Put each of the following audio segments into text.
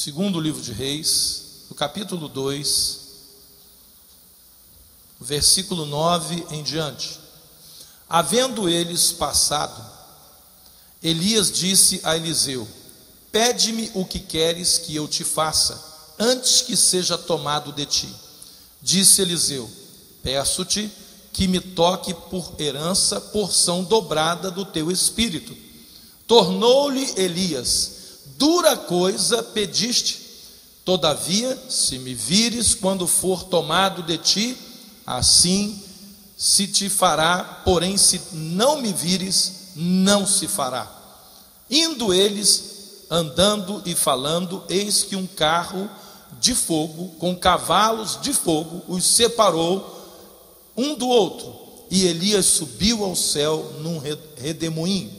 Segundo livro de Reis, no capítulo 2, versículo 9 em diante. Havendo eles passado, Elias disse a Eliseu: pede-me o que queres que eu te faça, antes que seja tomado de ti. Disse Eliseu: peço-te que me toque por herança porção dobrada do teu espírito. Tornou-lhe Elias: dura coisa pediste, todavia, se me vires quando for tomado de ti, assim se te fará, porém se não me vires, não se fará. Indo eles, andando e falando, eis que um carro de fogo, com cavalos de fogo, os separou um do outro, e Elias subiu ao céu num redemoinho.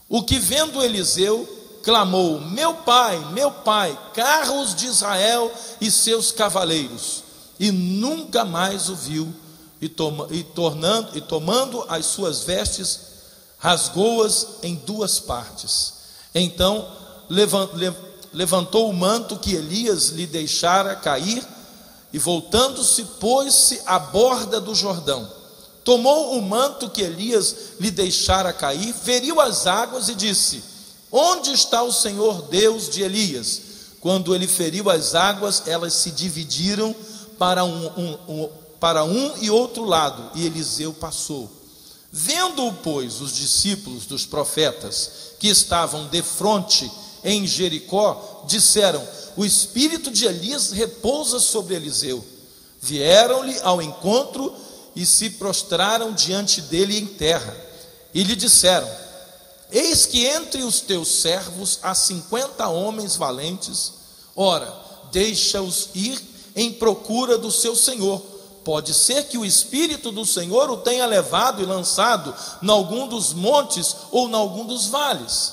O que vendo Eliseu, clamou: meu pai, carros de Israel e seus cavaleiros. E nunca mais o viu, e tomando as suas vestes, rasgou-as em duas partes. Então levantou o manto que Elias lhe deixara cair, e voltando-se, pôs-se à borda do Jordão. Tomou o manto que Elias lhe deixara cair, feriu as águas e disse: onde está o Senhor Deus de Elias? Quando ele feriu as águas, elas se dividiram para um e outro lado, e Eliseu passou. Vendo-o, pois, os discípulos dos profetas que estavam defronte em Jericó, disseram: o espírito de Elias repousa sobre Eliseu. Vieram-lhe ao encontro e se prostraram diante dele em terra, e lhe disseram: eis que entre os teus servos há 50 homens valentes. Ora, deixa-os ir em procura do seu senhor. Pode ser que o Espírito do Senhor o tenha levado e lançado em algum dos montes ou em algum dos vales.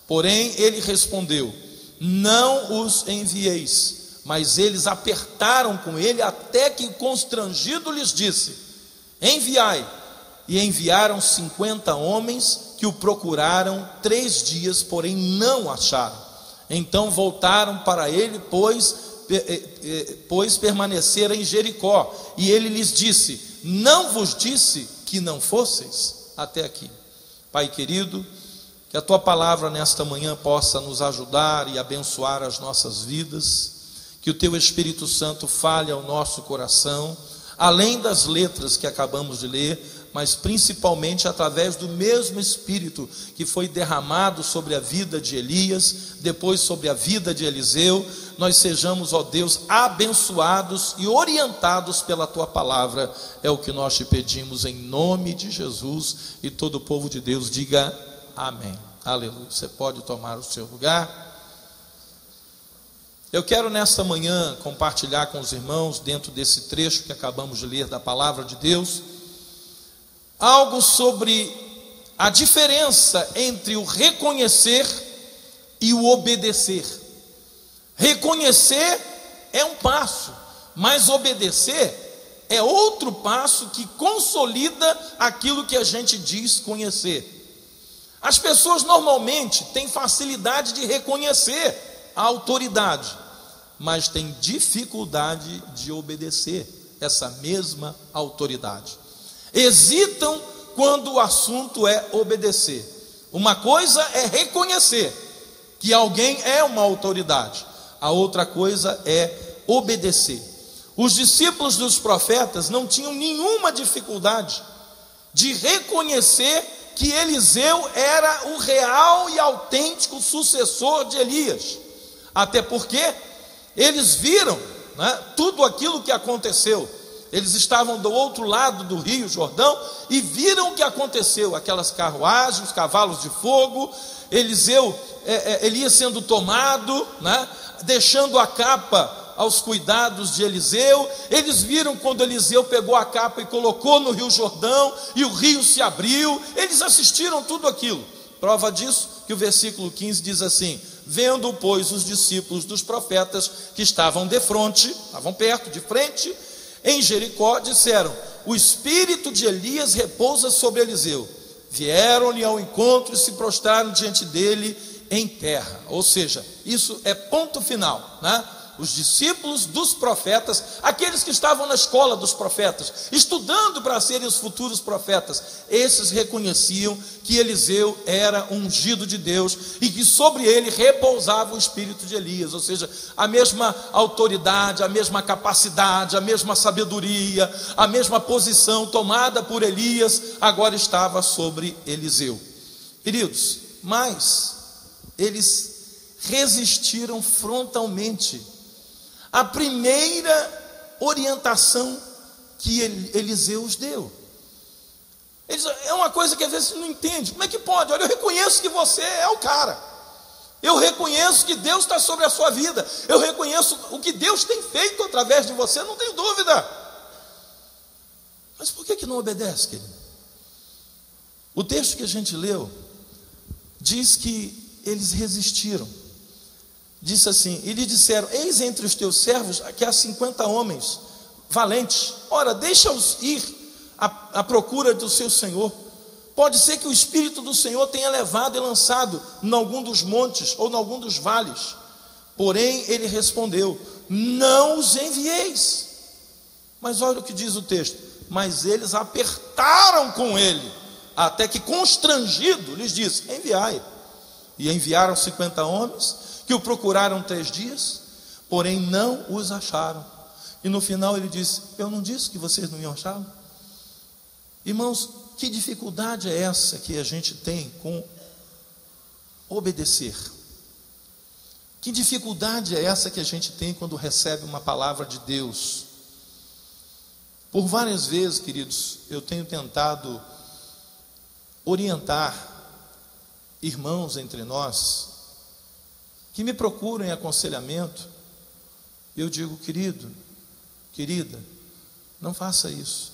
Porém ele respondeu: não os envieis. Mas eles apertaram com ele, até que constrangido lhes disse: enviai. E enviaram 50 homens, que o procuraram 3 dias, porém não o acharam. Então voltaram para ele, pois permaneceram em Jericó. E ele lhes disse: não vos disse que não fosseis? Até aqui. Pai querido, que a tua palavra nesta manhã possa nos ajudar e abençoar as nossas vidas, que o teu Espírito Santo fale ao nosso coração, além das letras que acabamos de ler, mas principalmente através do mesmo Espírito que foi derramado sobre a vida de Elias, depois sobre a vida de Eliseu. Nós sejamos, ó Deus, abençoados e orientados pela tua palavra. É o que nós te pedimos em nome de Jesus, e todo o povo de Deus diga amém. Aleluia. Você pode tomar o seu lugar. Eu quero nesta manhã compartilhar com os irmãos, dentro desse trecho que acabamos de ler da palavra de Deus, algo sobre a diferença entre o reconhecer e o obedecer. Reconhecer é um passo, mas obedecer é outro passo que consolida aquilo que a gente diz conhecer. As pessoas normalmente têm facilidade de reconhecer a autoridade, mas têm dificuldade de obedecer essa mesma autoridade. Hesitam quando o assunto é obedecer. Uma coisa é reconhecer que alguém é uma autoridade, a outra coisa é obedecer. Os discípulos dos profetas não tinham nenhuma dificuldade de reconhecer que Eliseu era o real e autêntico sucessor de Elias, até porque eles viram, tudo aquilo que aconteceu. Eles estavam do outro lado do rio Jordão e viram o que aconteceu, aquelas carruagens, cavalos de fogo, Elias sendo tomado, deixando a capa aos cuidados de Eliseu. Eles viram quando Eliseu pegou a capa e colocou no rio Jordão, e o rio se abriu. Eles assistiram tudo aquilo. Prova disso que o versículo 15 diz assim: vendo, pois, os discípulos dos profetas que estavam estavam perto, de frente, em Jericó, disseram: o espírito de Elias repousa sobre Eliseu. Vieram-lhe ao encontro e se prostraram diante dele, em terra. Ou seja, isso é ponto final, né? Os discípulos dos profetas, aqueles que estavam na escola dos profetas, estudando para serem os futuros profetas, esses reconheciam que Eliseu era ungido de Deus e que sobre ele repousava o espírito de Elias, ou seja, a mesma autoridade, a mesma capacidade, a mesma sabedoria, a mesma posição tomada por Elias, agora estava sobre Eliseu. Queridos, mas eles resistiram frontalmente a primeira orientação que Eliseu os deu. É uma coisa que às vezes você não entende. Como é que pode? Olha, eu reconheço que você é o cara. Eu reconheço que Deus está sobre a sua vida. Eu reconheço o que Deus tem feito através de você, não tenho dúvida. Mas por que não obedece, querido? O texto que a gente leu diz que eles resistiram. Disse assim, e lhe disseram: eis entre os teus servos que há 50 homens valentes, ora, deixa-os ir à procura do seu senhor. Pode ser que o Espírito do Senhor tenha levado e lançado em algum dos montes ou em algum dos vales. Porém ele respondeu: não os envieis. Mas olha o que diz o texto: mas eles apertaram com ele, até que constrangido lhes disse: enviai. E enviaram 50 homens, que o procuraram 3 dias, porém não os acharam. E no final ele disse: eu não disse que vocês não iam achá-lo? Irmãos, que dificuldade é essa que a gente tem com obedecer? Que dificuldade é essa que a gente tem quando recebe uma palavra de Deus? Por várias vezes, queridos, eu tenho tentado orientar irmãos entre nós que me procuram em aconselhamento. Eu digo: querido, querida, não faça isso.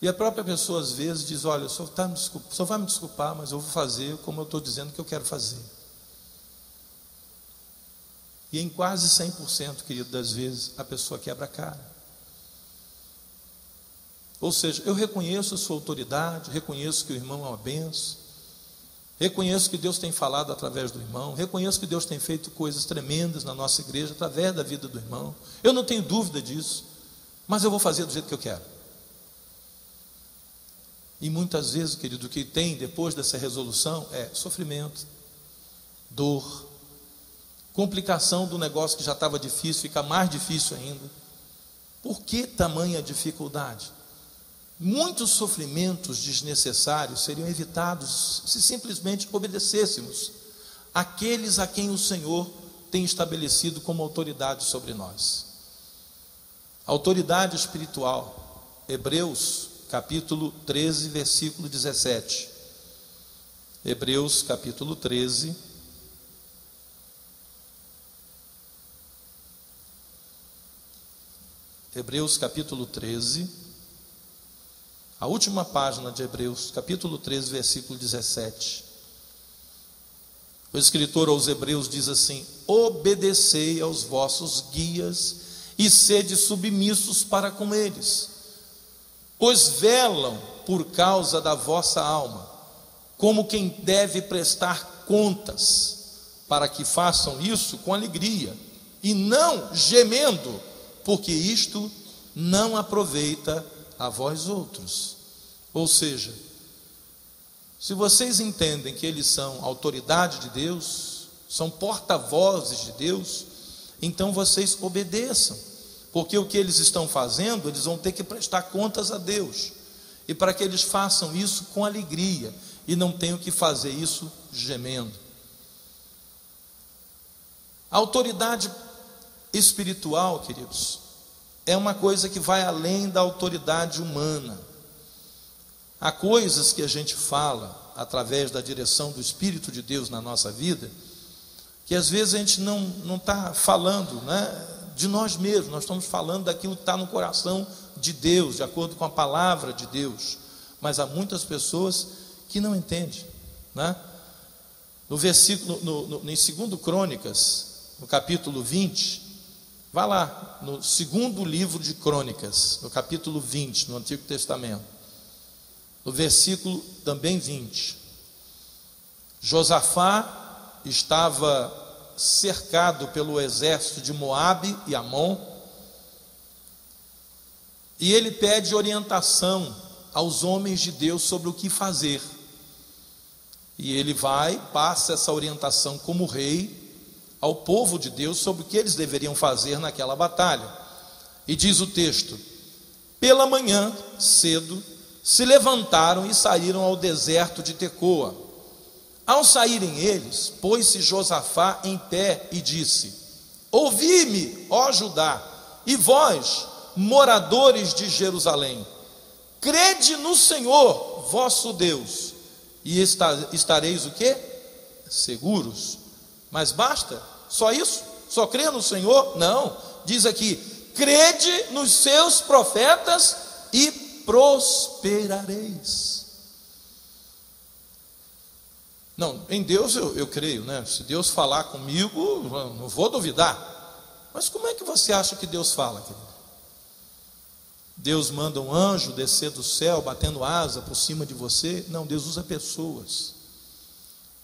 E a própria pessoa às vezes diz: olha, o senhor vai me desculpar, mas eu vou fazer como eu estou dizendo que eu quero fazer. E em quase 100%, querido, das vezes a pessoa quebra a cara. Ou seja, eu reconheço a sua autoridade, reconheço que o irmão é uma bênção, reconheço que Deus tem falado através do irmão, reconheço que Deus tem feito coisas tremendas na nossa igreja através da vida do irmão, eu não tenho dúvida disso, mas eu vou fazer do jeito que eu quero. E muitas vezes, querido, o que tem depois dessa resolução é sofrimento, dor, complicação do negócio que já estava difícil, fica mais difícil ainda. Por que tamanha dificuldade? Muitos sofrimentos desnecessários seriam evitados se simplesmente obedecêssemos aqueles a quem o Senhor tem estabelecido como autoridade sobre nós. Autoridade espiritual. Hebreus capítulo 13, versículo 17. Hebreus capítulo 13. Hebreus capítulo 13. A última página de Hebreus, capítulo 13, versículo 17. O escritor aos Hebreus diz assim: obedecei aos vossos guias e sede submissos para com eles, pois velam por causa da vossa alma, como quem deve prestar contas, para que façam isso com alegria e não gemendo, porque isto não aproveita a vós outros. Ou seja, se vocês entendem que eles são autoridade de Deus, são porta-vozes de Deus, então vocês obedeçam, porque o que eles estão fazendo, eles vão ter que prestar contas a Deus, e para que eles façam isso com alegria, e não tenham que fazer isso gemendo. A autoridade espiritual, queridos, é uma coisa que vai além da autoridade humana. Há coisas que a gente fala através da direção do Espírito de Deus na nossa vida, que às vezes a gente não está falando, né, de nós mesmos, nós estamos falando daquilo que está no coração de Deus, de acordo com a palavra de Deus. Mas há muitas pessoas que não entendem, né? No versículo, em 2 Crônicas, no capítulo 20, vá lá, no segundo livro de Crônicas, no capítulo 20, no Antigo Testamento, no versículo também 20. Josafá estava cercado pelo exército de Moabe e Amon, e ele pede orientação aos homens de Deus sobre o que fazer. E ele passa essa orientação como rei ao povo de Deus sobre o que eles deveriam fazer naquela batalha. E diz o texto: pela manhã, cedo, se levantaram e saíram ao deserto de Tecoa. Ao saírem eles, pôs-se Josafá em pé e disse: ouvi-me, ó Judá, e vós, moradores de Jerusalém, crede no Senhor, vosso Deus, e estareis o quê? Seguros. Mas basta? Só isso? Só crer no Senhor? Não, diz aqui: crede nos seus profetas e prosperareis. Não, em Deus eu creio, né? Se Deus falar comigo, não vou duvidar. Mas como é que você acha que Deus fala, querido? Deus manda um anjo descer do céu, batendo asa por cima de você? Não, Deus usa pessoas.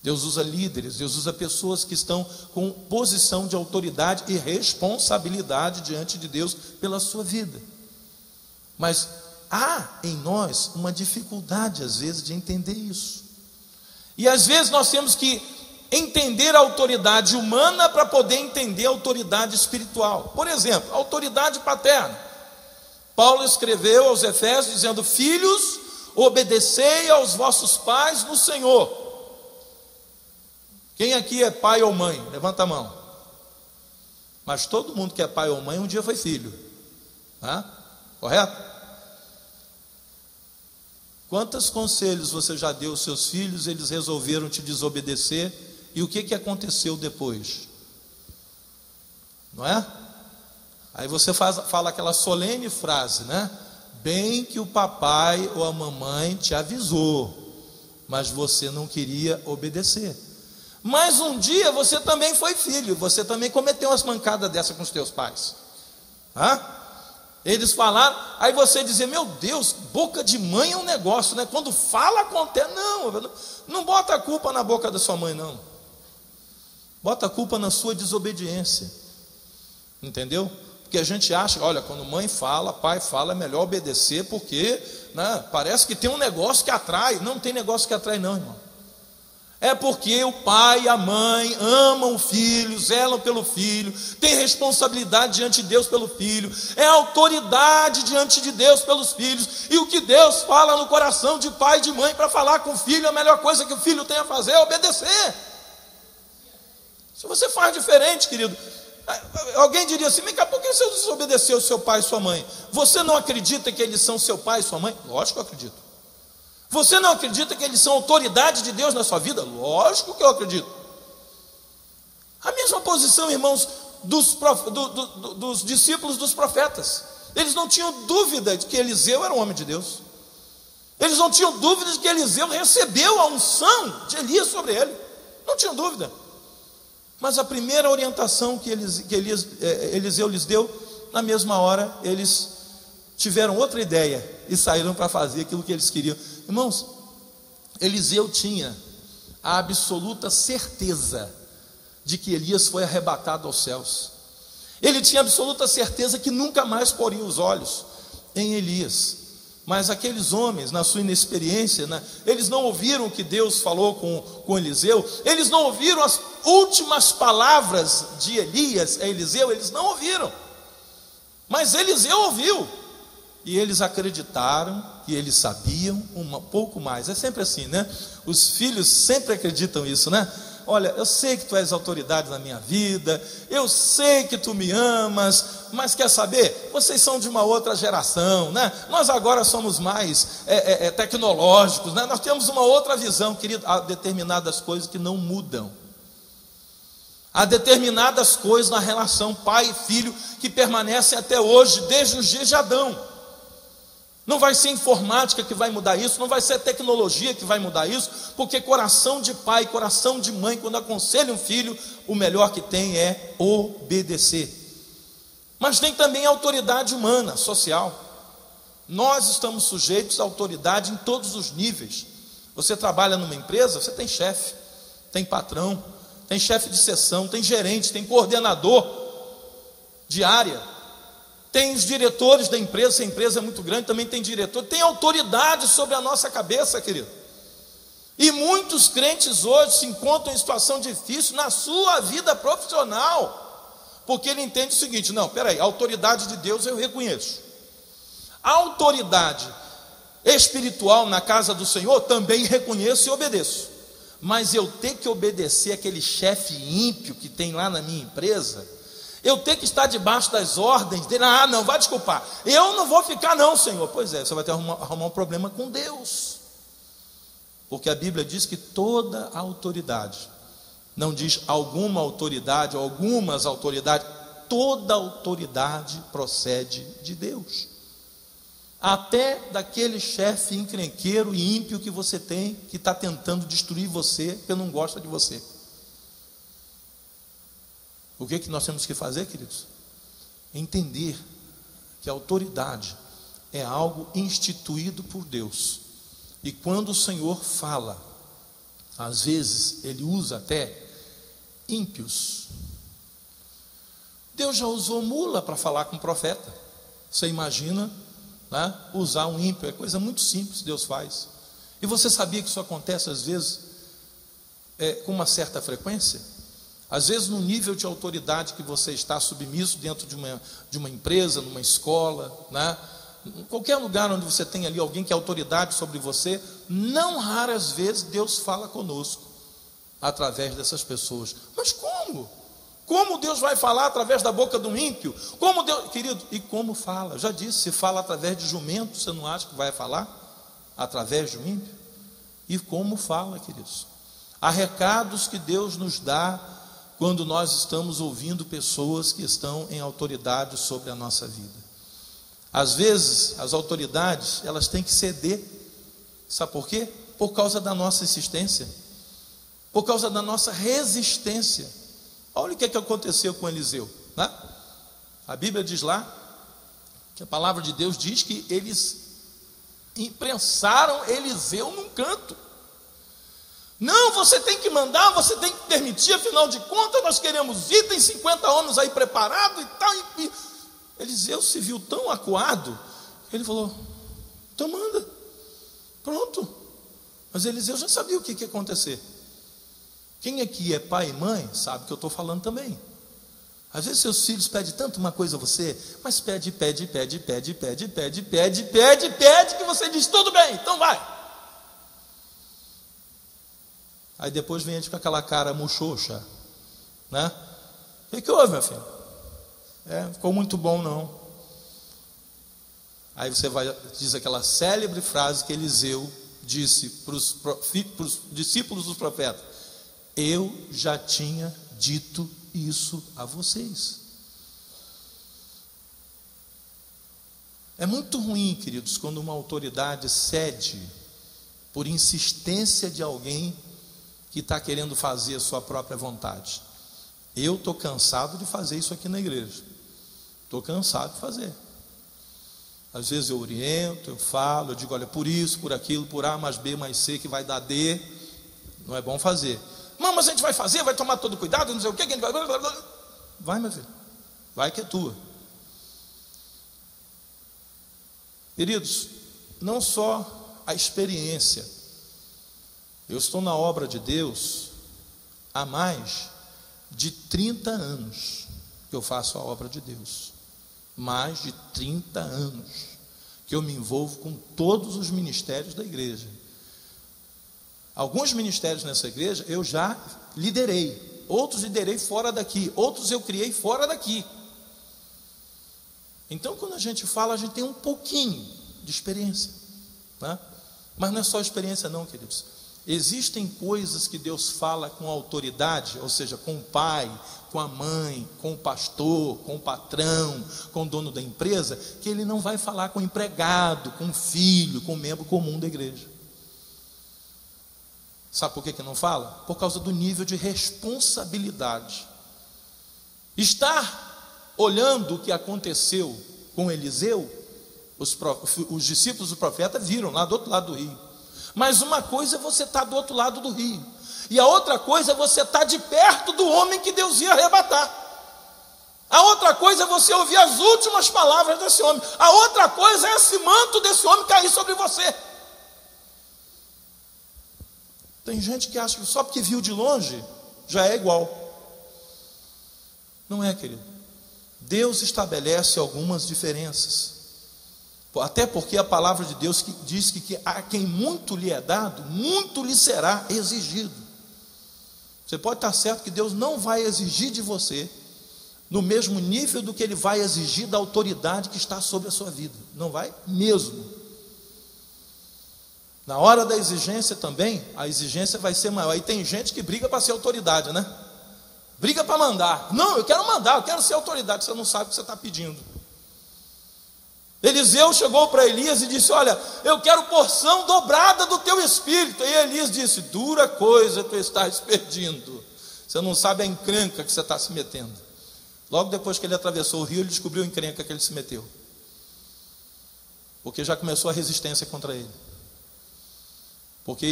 Deus usa líderes, Deus usa pessoas que estão com posição de autoridade e responsabilidade diante de Deus pela sua vida. Mas há em nós uma dificuldade, às vezes, de entender isso. E às vezes nós temos que entender a autoridade humana para poder entender a autoridade espiritual. Por exemplo, a autoridade paterna. Paulo escreveu aos Efésios dizendo: filhos, obedecei aos vossos pais no Senhor. Quem aqui é pai ou mãe? Levanta a mão. Mas todo mundo que é pai ou mãe um dia foi filho, correto? Quantos conselhos você já deu aos seus filhos, eles resolveram te desobedecer, e o que aconteceu depois? Não é? Aí você fala aquela solene frase, né? Bem que o papai ou a mamãe te avisou, mas você não queria obedecer. Mas um dia você também foi filho, você também cometeu umas mancadas dessa com os teus pais. Eles falaram, aí você dizia: meu Deus, boca de mãe é um negócio, né? Quando fala, acontece. Não bota a culpa na boca da sua mãe, não. Bota a culpa na sua desobediência. Entendeu? Porque a gente acha, olha, quando mãe fala, pai fala, é melhor obedecer, porque parece que tem um negócio que atrai. Não tem negócio que atrai, não, irmão. É porque o pai e a mãe amam o filho, zelam pelo filho, tem responsabilidade diante de Deus pelo filho, é autoridade diante de Deus pelos filhos, e o que Deus fala no coração de pai e de mãe para falar com o filho, a melhor coisa que o filho tem a fazer é obedecer. Se você faz diferente, querido, alguém diria assim: mas por que você desobedeceu seu pai e sua mãe? Você não acredita que eles são seu pai e sua mãe? Lógico que eu acredito. Você não acredita que eles são autoridade de Deus na sua vida? Lógico que eu acredito. A mesma posição, irmãos, dos discípulos dos profetas. Eles não tinham dúvida de que Eliseu era um homem de Deus. Eles não tinham dúvida de que Eliseu recebeu a unção de Elias sobre ele. Não tinham dúvida. Mas a primeira orientação que Eliseu lhes deu, na mesma hora, eles tiveram outra ideia e saíram para fazer aquilo que eles queriam. Irmãos, Eliseu tinha a absoluta certeza de que Elias foi arrebatado aos céus. Ele tinha absoluta certeza que nunca mais poria os olhos em Elias. Mas aqueles homens, na sua inexperiência, eles não ouviram o que Deus falou com Eliseu, eles não ouviram as últimas palavras de Elias a Eliseu, eles não ouviram. Mas Eliseu ouviu. E eles acreditaram que eles sabiam um pouco mais. É sempre assim, né? Os filhos sempre acreditam isso, né? Olha, eu sei que tu és autoridade na minha vida, eu sei que tu me amas, mas quer saber? Vocês são de uma outra geração, né? Nós agora somos mais tecnológicos, né? Nós temos uma outra visão, querido. Há determinadas coisas que não mudam. Há determinadas coisas na relação pai e filho que permanecem até hoje, desde os dias de Adão. Não vai ser informática que vai mudar isso, não vai ser tecnologia que vai mudar isso, porque coração de pai, coração de mãe, quando aconselha um filho, o melhor que tem é obedecer. Mas tem também a autoridade humana, social. Nós estamos sujeitos à autoridade em todos os níveis. Você trabalha numa empresa, você tem chefe. tem patrão, tem chefe de seção, tem gerente, tem coordenador de área, tem os diretores da empresa. Se a empresa é muito grande, também tem diretor, tem autoridade sobre a nossa cabeça, querido. E muitos crentes hoje se encontram em situação difícil na sua vida profissional, porque ele entende o seguinte: não, peraí, a autoridade de Deus eu reconheço, a autoridade espiritual na casa do Senhor também reconheço e obedeço, mas eu ter que obedecer aquele chefe ímpio que tem lá na minha empresa, eu ter que estar debaixo das ordens dele, não, vai desculpar, eu não vou ficar não, Senhor. Pois é, você vai ter que arrumar um problema com Deus, porque a Bíblia diz que toda autoridade, não diz alguma autoridade ou algumas autoridades, toda autoridade procede de Deus, até daquele chefe encrenqueiro e ímpio que você tem, que está tentando destruir você, porque não gosta de você. O que nós temos que fazer, queridos? Entender que a autoridade é algo instituído por Deus, e quando o Senhor fala, às vezes ele usa até ímpios. Deus já usou mula para falar com o profeta. Você imagina, né, usar um ímpio? É coisa muito simples, Deus faz. E você sabia que isso acontece às vezes com uma certa frequência? Às vezes no nível de autoridade que você está submisso dentro de uma empresa, numa escola, né? Em qualquer lugar onde você tem ali alguém que é autoridade sobre você, não raras vezes Deus fala conosco através dessas pessoas. Mas como? Como Deus vai falar através da boca do ímpio? Como Deus, querido, e como fala? Eu já disse, se fala através de jumento, você não acha que vai falar através de um ímpio? E como fala, queridos? Há recados que Deus nos dá quando nós estamos ouvindo pessoas que estão em autoridade sobre a nossa vida. Às vezes, as autoridades, elas têm que ceder. Sabe por quê? Por causa da nossa insistência, por causa da nossa resistência. Olha o que aconteceu com Eliseu, né? A Bíblia diz lá, que a palavra de Deus diz que eles imprensaram Eliseu num canto. Não, você tem que mandar, você tem que permitir, afinal de contas nós queremos ir, tem 50 anos aí preparado e tal. E Eliseu se viu tão acuado, ele falou: então manda, pronto. Mas Eliseu já sabia o que ia acontecer. Quem aqui é pai e mãe sabe o que eu estou falando também. Às vezes seus filhos pedem tanto uma coisa a você, mas pede, que você diz: tudo bem, então vai. Aí depois vem a gente com aquela cara muxoxa, né? O que houve, meu filho? Ficou muito bom não. Aí você diz aquela célebre frase que Eliseu disse para os discípulos dos profetas: eu já tinha dito isso a vocês. É muito ruim, queridos, quando uma autoridade cede por insistência de alguém que está querendo fazer a sua própria vontade. Eu estou cansado de fazer isso aqui na igreja. Estou cansado de fazer. Às vezes eu oriento, eu falo, eu digo: olha, por isso, por aquilo, por A mais B mais C que vai dar D, não é bom fazer. Mas a gente vai fazer, vai tomar todo cuidado, não sei o que a gente vai... Vai, meu filho, vai que é tua. Queridos, não só a experiência. Eu estou na obra de Deus há mais de 30 anos que eu faço a obra de Deus. Mais de 30 anos que eu me envolvo com todos os ministérios da igreja. Alguns ministérios nessa igreja eu já liderei, outros liderei fora daqui, outros eu criei fora daqui. Então, quando a gente fala, a gente tem um pouquinho de experiência, né? Mas não é só experiência não, queridos. Existem coisas que Deus fala com autoridade, ou seja, com o pai, com a mãe, com o pastor, com o patrão, com o dono da empresa, que ele não vai falar com o empregado, com o filho, com o membro comum da igreja. Sabe por que não fala? Por causa do nível de responsabilidade. Estar olhando o que aconteceu com Eliseu, os discípulos do profeta viram lá do outro lado do rio. Mas uma coisa é você estar do outro lado do rio, E a outra coisa é você estar de perto do homem que Deus ia arrebatar. A outra coisa é você ouvir as últimas palavras desse homem. A outra coisa é esse manto desse homem cair sobre você. Tem gente que acha que só porque viu de longe já é igual. Não é, querido. Deus estabelece algumas diferenças. Até porque a palavra de Deus diz que a quem muito lhe é dado, muito lhe será exigido. Você pode estar certo que Deus não vai exigir de você no mesmo nível do que Ele vai exigir da autoridade que está sobre a sua vida. Não vai mesmo. Na hora da exigência também, a exigência vai ser maior. E tem gente que briga para ser autoridade, né? Briga para mandar. Não, eu quero mandar, eu quero ser autoridade. Você não sabe o que você está pedindo. Eliseu chegou para Elias e disse: olha, eu quero porção dobrada do teu espírito. E Elias disse: dura coisa tu estás pedindo. Você não sabe a encrenca que você está se metendo. Logo depois que ele atravessou o rio, ele descobriu a encrenca que ele se meteu. Porque já começou a resistência contra ele. Porque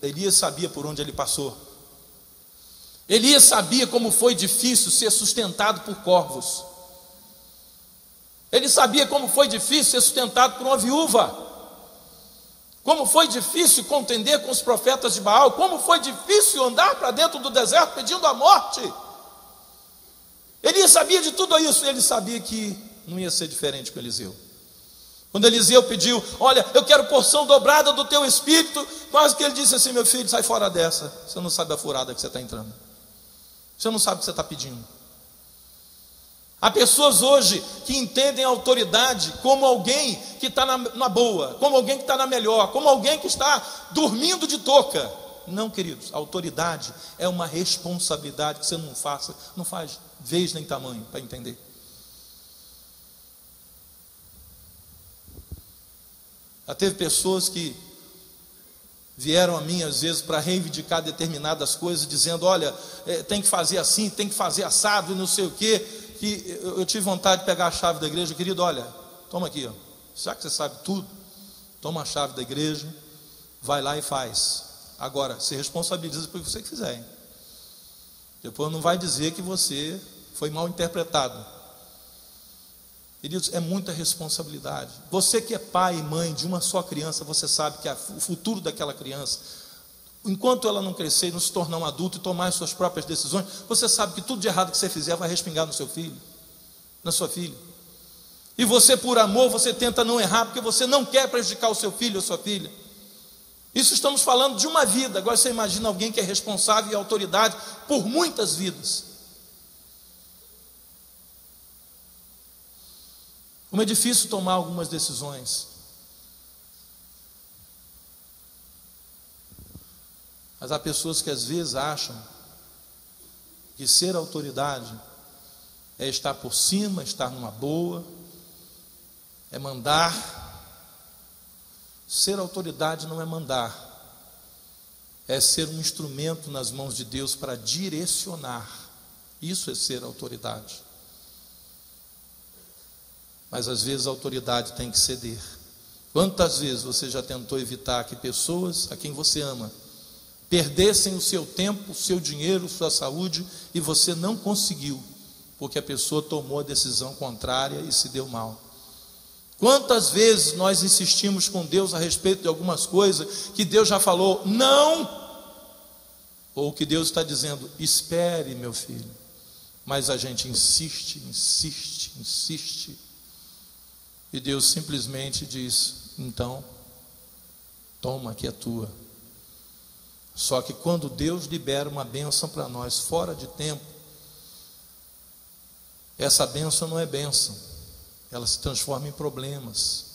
Elias sabia por onde ele passou. Elias sabia como foi difícil ser sustentado por corvos. Ele sabia como foi difícil ser sustentado por uma viúva. Como foi difícil contender com os profetas de Baal. Como foi difícil andar para dentro do deserto pedindo a morte. Elias sabia de tudo isso. Ele sabia que não ia ser diferente com Eliseu. Quando Eliseu pediu: olha, eu quero porção dobrada do teu espírito, quase que ele disse assim: meu filho, sai fora dessa. Você não sabe a furada que você está entrando. Você não sabe o que você está pedindo. Há pessoas hoje que entendem a autoridade como alguém que está na boa, como alguém que está na melhor, como alguém que está dormindo de touca. Não, queridos, a autoridade é uma responsabilidade que você não faz vez nem tamanho para entender. Já teve pessoas que vieram a mim às vezes para reivindicar determinadas coisas, dizendo: olha, tem que fazer assim, tem que fazer assado e não sei o quê. Que eu tive vontade de pegar a chave da igreja. Querido, olha, toma aqui, ó. Já que você sabe tudo, toma a chave da igreja, vai lá e faz. Agora, se responsabiliza pelo que você quiser, hein? Depois não vai dizer que você foi mal interpretado. Queridos, é muita responsabilidade. Você que é pai e mãe de uma só criança, você sabe que o futuro daquela criança, enquanto ela não crescer, não se tornar um adulto e tomar as suas próprias decisões, você sabe que tudo de errado que você fizer vai respingar no seu filho, na sua filha. E você, por amor, você tenta não errar, porque você não quer prejudicar o seu filho ou sua filha. Isso estamos falando de uma vida. Agora você imagina alguém que é responsável e autoridade por muitas vidas. Como é difícil tomar algumas decisões. Mas há pessoas que às vezes acham que ser autoridade é estar por cima, estar numa boa, é mandar. Ser autoridade não é mandar, é ser um instrumento nas mãos de Deus para direcionar. Isso é ser autoridade. Mas às vezes a autoridade tem que ceder. Quantas vezes você já tentou evitar que pessoas a quem você ama perdessem o seu tempo, o seu dinheiro, sua saúde, e você não conseguiu, porque a pessoa tomou a decisão contrária e se deu mal? Quantas vezes nós insistimos com Deus a respeito de algumas coisas que Deus já falou não, ou que Deus está dizendo espere, meu filho, mas a gente insiste, e Deus simplesmente diz: então toma, que é tua. Só que quando Deus libera uma bênção para nós fora de tempo, essa bênção não é bênção, ela se transforma em problemas.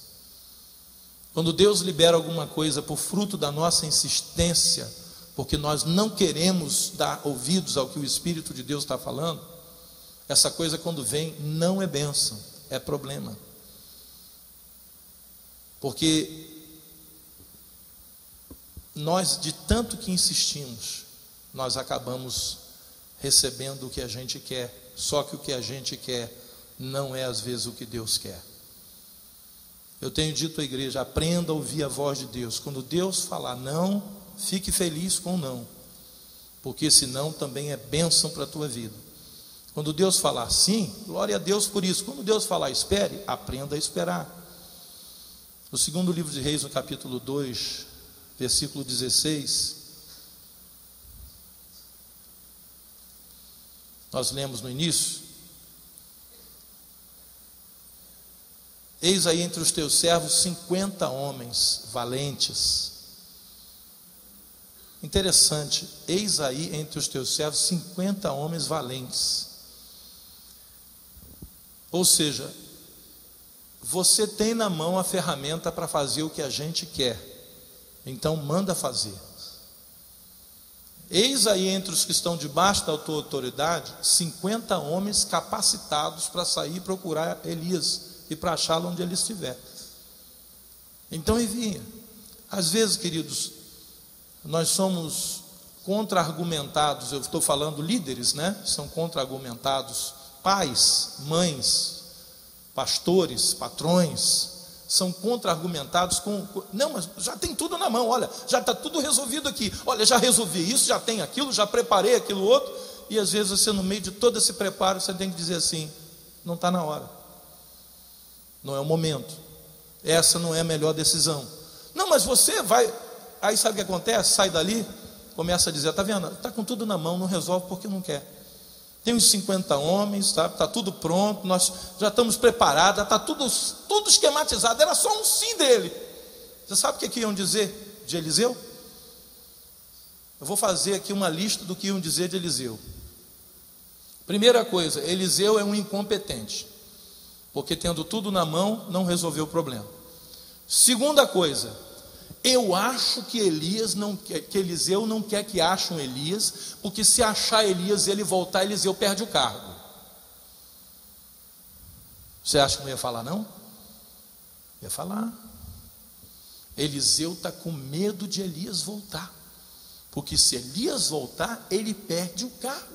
Quando Deus libera alguma coisa por fruto da nossa insistência, porque nós não queremos dar ouvidos ao que o Espírito de Deus está falando, essa coisa quando vem não é bênção, é problema. Porque nós, de tanto que insistimos, nós acabamos recebendo o que a gente quer. Só que o que a gente quer não é às vezes o que Deus quer. Eu tenho dito à igreja: aprenda a ouvir a voz de Deus. Quando Deus falar não, fique feliz com o não. porque senão também é bênção para a tua vida. Quando Deus falar sim, glória a Deus por isso. Quando Deus falar espere, aprenda a esperar. No segundo livro de Reis, no capítulo 2, versículo 16, nós lemos no início: eis aí entre os teus servos 50 homens valentes. Interessante, eis aí entre os teus servos 50 homens valentes. Ou seja, você tem na mão a ferramenta para fazer o que a gente quer, então manda fazer. Eis aí entre os que estão debaixo da tua autoridade 50 homens capacitados para sair e procurar Elias e para achá-lo onde ele estiver. Então envia. Às vezes, queridos, nós somos contra-argumentados. Eu estou falando líderes, né? São contra-argumentados. Pais, mães, pastores, patrões, são contra-argumentados não, mas já tem tudo na mão, olha, já está tudo resolvido aqui, olha, já resolvi isso, já tem aquilo, já preparei aquilo outro, e às vezes você, no meio de todo esse preparo, você tem que dizer assim: não está na hora, não é o momento, essa não é a melhor decisão. Não, mas você vai, aí sabe o que acontece? Sai dali, começa a dizer: está vendo, está com tudo na mão, não resolve porque não quer. Tem uns 50 homens, está tudo pronto, nós já estamos preparados, está tudo esquematizado, era só um sim dele. Você sabe o que iam dizer de Eliseu? Eu vou fazer aqui uma lista do que iam dizer de Eliseu. Primeira coisa, Eliseu é um incompetente, porque tendo tudo na mão, não resolveu o problema. Segunda coisa, eu acho que Eliseu não quer que achem Elias, porque se achar Elias, ele voltar, Eliseu perde o cargo. Você acha que não ia falar, não? Ia falar. Eliseu está com medo de Elias voltar, porque se Elias voltar, ele perde o cargo.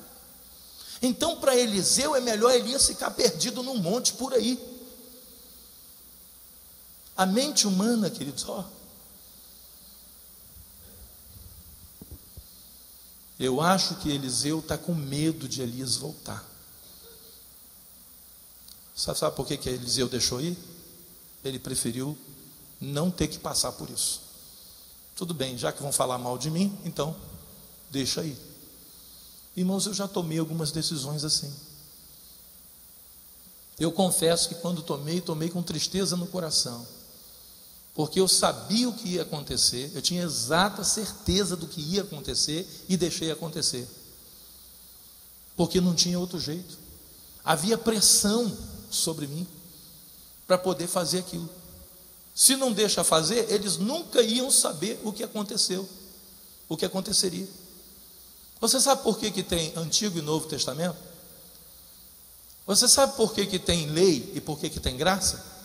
Então, para Eliseu, é melhor Elias ficar perdido num monte por aí. A mente humana, queridos, eu acho que Eliseu está com medo de Elias voltar. Sabe por que Eliseu deixou ir? Ele preferiu não ter que passar por isso. Tudo bem, já que vão falar mal de mim, então deixa aí. Irmãos, eu já tomei algumas decisões assim. Eu confesso que quando tomei com tristeza no coração, porque eu sabia o que ia acontecer, eu tinha exata certeza do que ia acontecer e deixei acontecer, porque não tinha outro jeito. Havia pressão sobre mim para poder fazer aquilo. Se não deixa fazer, eles nunca iam saber o que aconteceu, o que aconteceria. Você sabe por que tem Antigo e Novo Testamento? Você sabe por que tem lei e por que tem graça?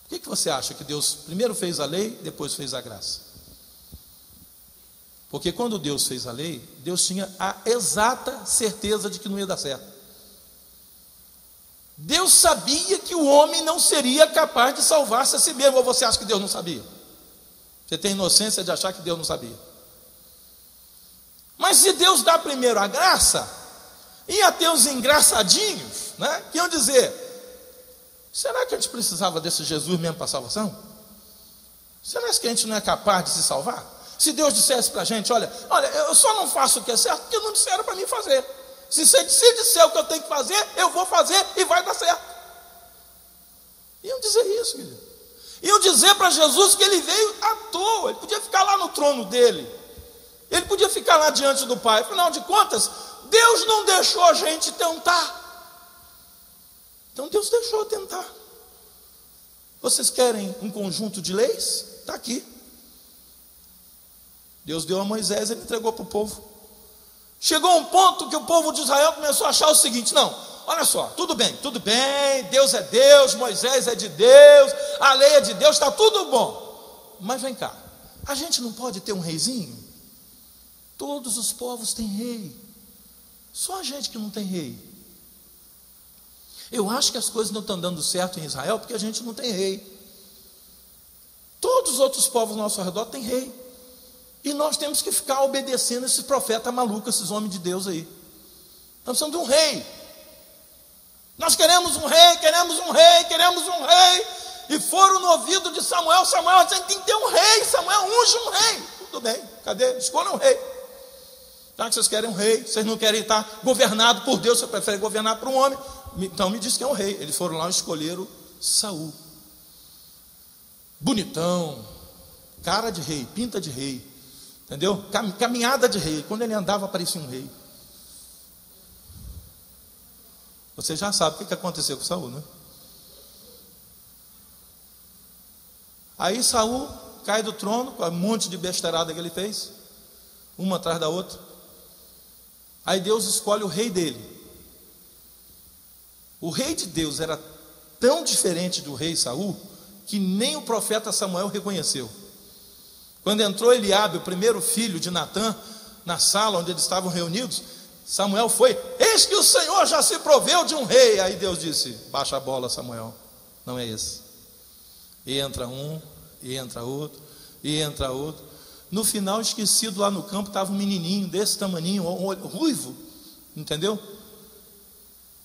Por que você acha que Deus primeiro fez a lei, depois fez a graça? Porque quando Deus fez a lei, Deus tinha a exata certeza de que não ia dar certo. Deus sabia que o homem não seria capaz de salvar-se a si mesmo. Ou você acha que Deus não sabia? Você tem inocência de achar que Deus não sabia. Mas se Deus dá primeiro a graça, ia ter os engraçadinhos, né, que iam dizer: será que a gente precisava desse Jesus mesmo para a salvação? Será que a gente não é capaz de se salvar? Se Deus dissesse para a gente: olha, eu só não faço o que é certo porque não disseram para mim fazer. Se disser o que eu tenho que fazer, eu vou fazer e vai dar certo. Iam dizer isso, querido. Iam dizer para Jesus que ele veio à toa, ele podia ficar lá no trono dele, ele podia ficar lá diante do Pai. Afinal de contas, Deus não deixou a gente tentar. Então Deus deixou tentar. Vocês querem um conjunto de leis? Está aqui. Deus deu a Moisés, ele entregou para o povo. Chegou um ponto que o povo de Israel começou a achar o seguinte: não, olha só, tudo bem, Deus é Deus, Moisés é de Deus, a lei é de Deus, está tudo bom. Mas vem cá, a gente não pode ter um reizinho? Todos os povos têm rei, só a gente que não tem rei. Eu acho que as coisas não estão dando certo em Israel porque a gente não tem rei. Todos os outros povos ao nosso redor têm rei. E nós temos que ficar obedecendo esses profetas malucos, esses homens de Deus aí. Nós precisamos de um rei. Nós queremos um rei, queremos um rei, queremos um rei. E foram no ouvido de Samuel. Samuel, a gente tem que ter um rei. Samuel, unge um rei. Tudo bem, cadê? Escolha um rei. Já que vocês querem um rei, vocês não querem estar governado por Deus, você prefere governar por um homem. Então me diz que é um rei. Eles foram lá e escolheram Saul. Bonitão, cara de rei, pinta de rei, entendeu? Caminhada de rei. Quando ele andava parecia um rei. Você já sabe o que aconteceu com Saul, né? Aí Saul cai do trono com um monte de besteirada que ele fez, uma atrás da outra. Aí Deus escolhe o rei dele. O rei de Deus era tão diferente do rei Saul que nem o profeta Samuel reconheceu. Quando entrou Eliabe, o primeiro filho de Natã, na sala onde eles estavam reunidos, Samuel foi: eis que o Senhor já se proveu de um rei. Aí Deus disse: baixa a bola, Samuel, não é esse. E entra um, e entra outro, e entra outro. No final, esquecido lá no campo, estava um menininho desse tamaninho, ruivo, entendeu?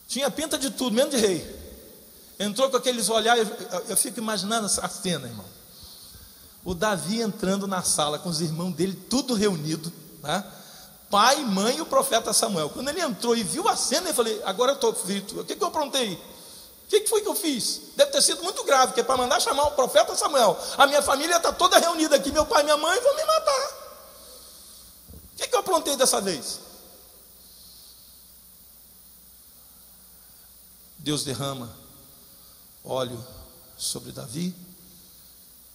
Tinha pinta de tudo, menos de rei. Entrou com aqueles olhares, eu fico imaginando essa cena, irmão. O Davi entrando na sala com os irmãos dele, tudo reunido, né? Pai, mãe e o profeta Samuel. Quando ele entrou e viu a cena, eu falei: agora eu estou frito. O que eu aprontei? O que foi que eu fiz? Deve ter sido muito grave, que é para mandar chamar o profeta Samuel. A minha família está toda reunida aqui, meu pai e minha mãe vão me matar. O que eu aprontei dessa vez? Deus derrama óleo sobre Davi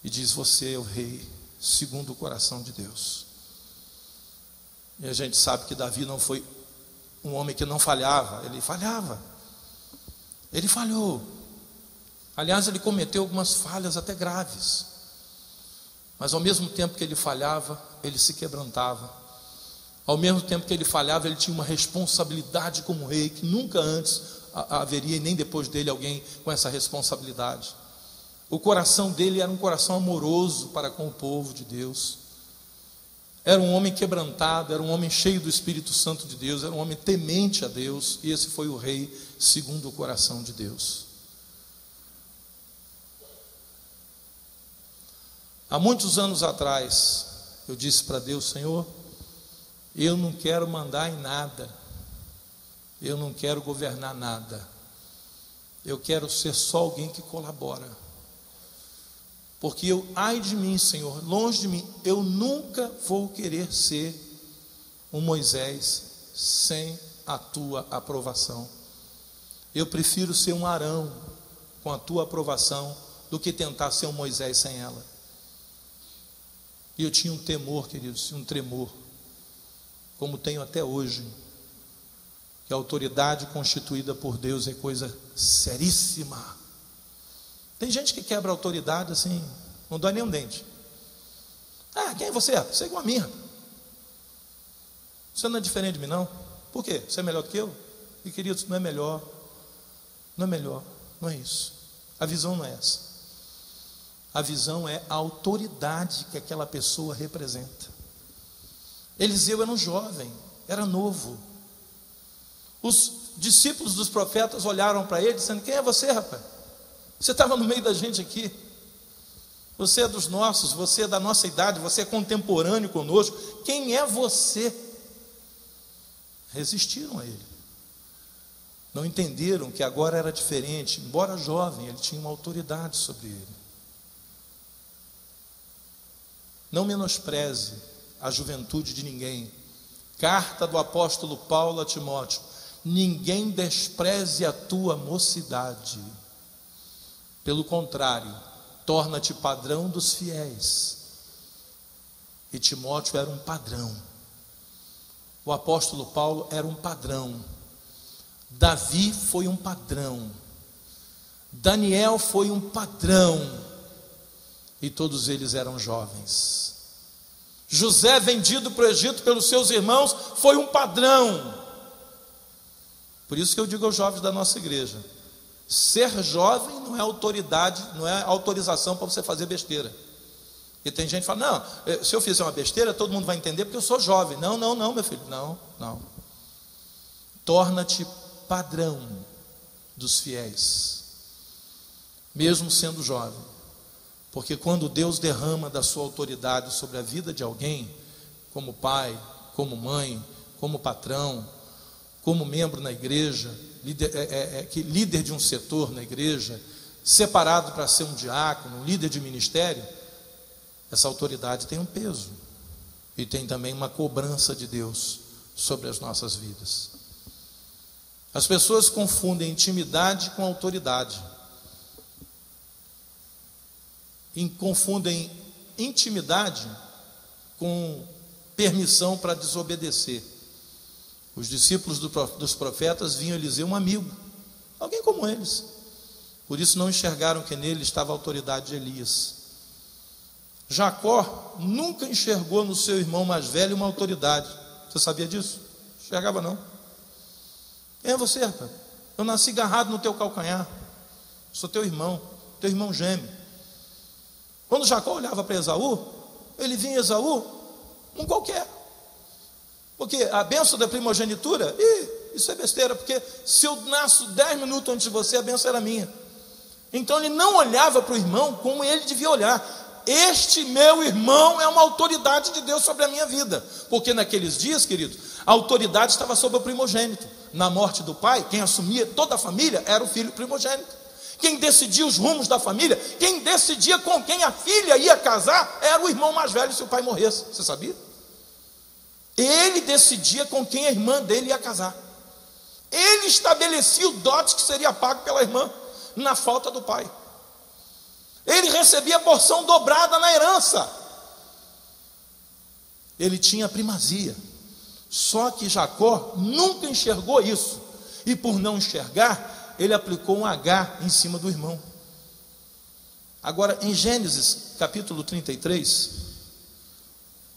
e diz: você é o rei segundo o coração de Deus. E a gente sabe que Davi não foi um homem que não falhava. Ele falhava, ele falhou. Aliás, ele cometeu algumas falhas até graves, mas ao mesmo tempo que ele falhava, ele se quebrantava. Ao mesmo tempo que ele falhava, ele tinha uma responsabilidade como rei que nunca antes haveria, e nem depois dele, alguém com essa responsabilidade. O coração dele era um coração amoroso para com o povo de Deus. Era um homem quebrantado, era um homem cheio do Espírito Santo de Deus, era um homem temente a Deus, e esse foi o rei segundo o coração de Deus. Há muitos anos atrás, eu disse para Deus: Senhor, eu não quero mandar em nada, eu não quero governar nada, eu quero ser só alguém que colabora. Porque ai de mim, Senhor, longe de mim, eu nunca vou querer ser um Moisés sem a tua aprovação. Eu prefiro ser um Arão com a tua aprovação do que tentar ser um Moisés sem ela. E eu tinha um temor, queridos, um tremor, como tenho até hoje, que a autoridade constituída por Deus é coisa seríssima. Tem gente que quebra a autoridade assim, não dói nem um dente. Ah, quem é você? Você é igual a mim. Você não é diferente de mim, não? Por quê? Você é melhor do que eu? E queridos, não é melhor. Não é melhor, não é isso. A visão não é essa. A visão é a autoridade que aquela pessoa representa. Eliseu era um jovem, era novo. Os discípulos dos profetas olharam para ele dizendo: quem é você, rapaz? Você estava no meio da gente aqui. Você é dos nossos, você é da nossa idade, você é contemporâneo conosco. Quem é você? Resistiram a ele. Não entenderam que agora era diferente. Embora jovem, ele tinha uma autoridade sobre ele. Não menospreze a juventude de ninguém. Carta do apóstolo Paulo a Timóteo: ninguém despreze a tua mocidade. Pelo contrário, torna-te padrão dos fiéis. E Timóteo era um padrão. O apóstolo Paulo era um padrão. Davi foi um padrão. Daniel foi um padrão. E todos eles eram jovens. José, vendido para o Egito pelos seus irmãos, foi um padrão. Por isso que eu digo aos jovens da nossa igreja: ser jovem não é autoridade, não é autorização para você fazer besteira. E tem gente que fala, não, se eu fizer uma besteira, todo mundo vai entender porque eu sou jovem. Não, meu filho, não. Torna-te padrão dos fiéis, mesmo sendo jovem. Porque quando Deus derrama da sua autoridade sobre a vida de alguém, como pai, como mãe, como patrão, como membro na igreja, líder de um setor na igreja, separado para ser um diácono, um líder de ministério, essa autoridade tem um peso e tem também uma cobrança de Deus sobre as nossas vidas. As pessoas confundem intimidade com autoridade, e confundem intimidade com permissão para desobedecer. Os discípulos dos profetas vinham a Eliseu um amigo, alguém como eles, por isso não enxergaram que nele estava a autoridade de Elias. Jacó nunca enxergou no seu irmão mais velho uma autoridade. Você sabia disso? Não enxergava não. Quem é você, rapaz? Eu nasci agarrado no teu calcanhar, sou teu irmão gêmeo. Quando Jacó olhava para Esaú, ele via Esaú um qualquer, porque a bênção da primogenitura, isso é besteira, porque se eu nasço 10 minutos antes de você, a bênção era minha. Então ele não olhava para o irmão como ele devia olhar. Este meu irmão é uma autoridade de Deus sobre a minha vida, porque naqueles dias, queridos, a autoridade estava sobre o primogênito. Na morte do pai, quem assumia toda a família era o filho primogênito. Quem decidia os rumos da família, quem decidia com quem a filha ia casar, era o irmão mais velho se o pai morresse. Você sabia? Ele decidia com quem a irmã dele ia casar. Ele estabelecia o dote que seria pago pela irmã na falta do pai. Ele recebia a porção dobrada na herança. Ele tinha primazia. Só que Jacó nunca enxergou isso. E por não enxergar, ele aplicou um H em cima do irmão. Agora, em Gênesis capítulo 33,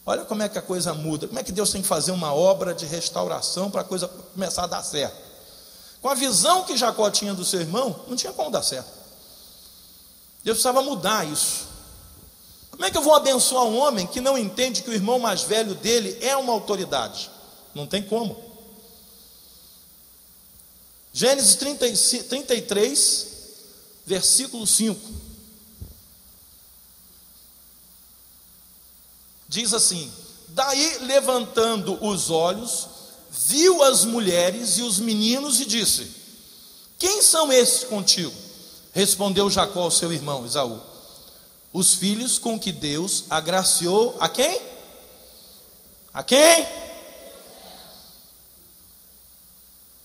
olha como é que a coisa muda. Como é que Deus tem que fazer uma obra de restauração para a coisa começar a dar certo. Com a visão que Jacó tinha do seu irmão, não tinha como dar certo. Deus precisava mudar isso. Como é que eu vou abençoar um homem que não entende que o irmão mais velho dele é uma autoridade? Não tem como. Gênesis 33, versículo 5. Diz assim: daí levantando os olhos, viu as mulheres e os meninos e disse: quem são esses contigo? Respondeu Jacó ao seu irmão Esaú: os filhos com que Deus agraciou a quem? A quem?